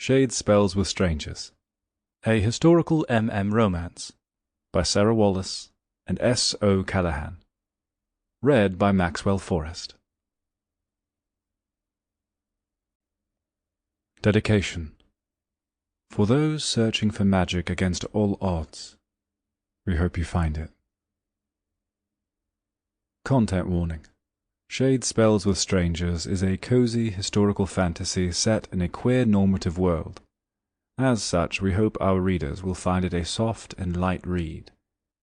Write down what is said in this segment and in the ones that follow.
Shade Spells with Strangers, a historical romance by Sarah Wallace and S.O. Callahan. Read by Maxwell Forrest. Dedication. For those searching for magic against all odds, we hope you find it. Content warning. Shade Spells with Strangers is a cozy historical fantasy set in a queer normative world. As such, we hope our readers will find it a soft and light read.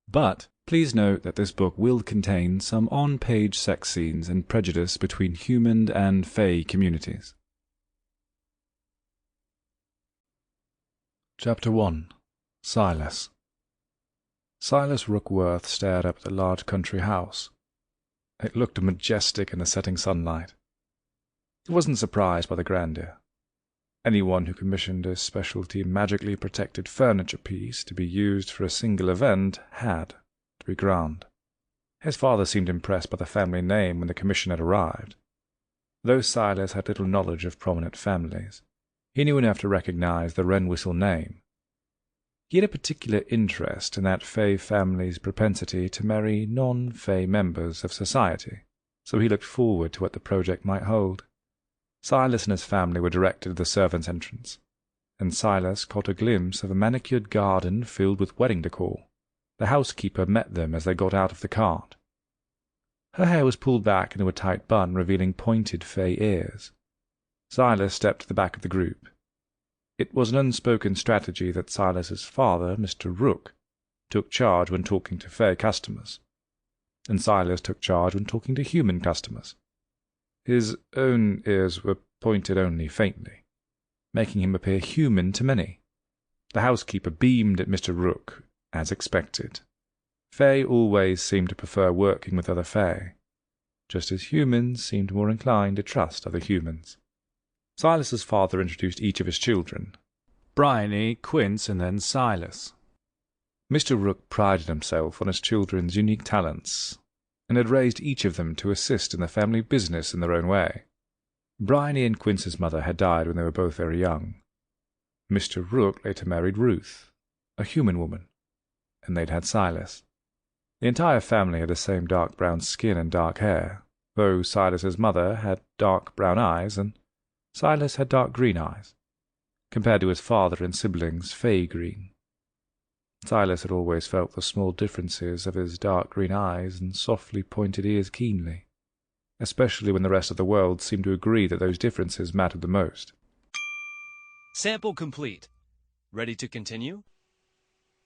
But please note that this book will contain some on-page sex scenes and prejudice between human and fae communities. Chapter 1. Silas. Silas Rook-Worth stared up at the large country house. It looked majestic in the setting sunlight. He wasn't surprised by the grandeur. Anyone who commissioned a specialty magically protected furniture piece to be used for a single event had to be grand. His father seemed impressed by the family name when the commission had arrived. Though Silas had little knowledge of prominent families, he knew enough to recognize the wren whistle name. He had a particular interest in that fae family's propensity to marry non-fae members of society, so he looked forward to what the project might hold. Silas and his family were directed to the servants' entrance, and Silas caught a glimpse of a manicured garden filled with wedding decor. The housekeeper met them as they got out of the cart. Her hair was pulled back into a tight bun, revealing pointed fae ears. Silas stepped to the back of the group. It was an unspoken strategy that Silas's father, Mr. Rook, took charge when talking to fae customers, and Silas took charge when talking to human customers. His own ears were pointed only faintly, making him appear human to many. The housekeeper beamed at Mr. Rook, as expected. Fae always seemed to prefer working with other fae, just as humans seemed more inclined to trust other humans. Silas's father introduced each of his children, Bryony, Quince, and then Silas. Mr. Rook prided himself on his children's unique talents, and had raised each of them to assist in the family business in their own way. Bryony and Quince's mother had died when they were both very young. Mr. Rook later married Ruth, a human woman, and they'd had Silas. The entire family had the same dark brown skin and dark hair, though Silas's mother had dark brown eyes and Silas had dark green eyes, compared to his father and siblings' fae green. Silas had always felt the small differences of his dark green eyes and softly pointed ears keenly, especially when the rest of the world seemed to agree that those differences mattered the most. Sample complete. Ready to continue?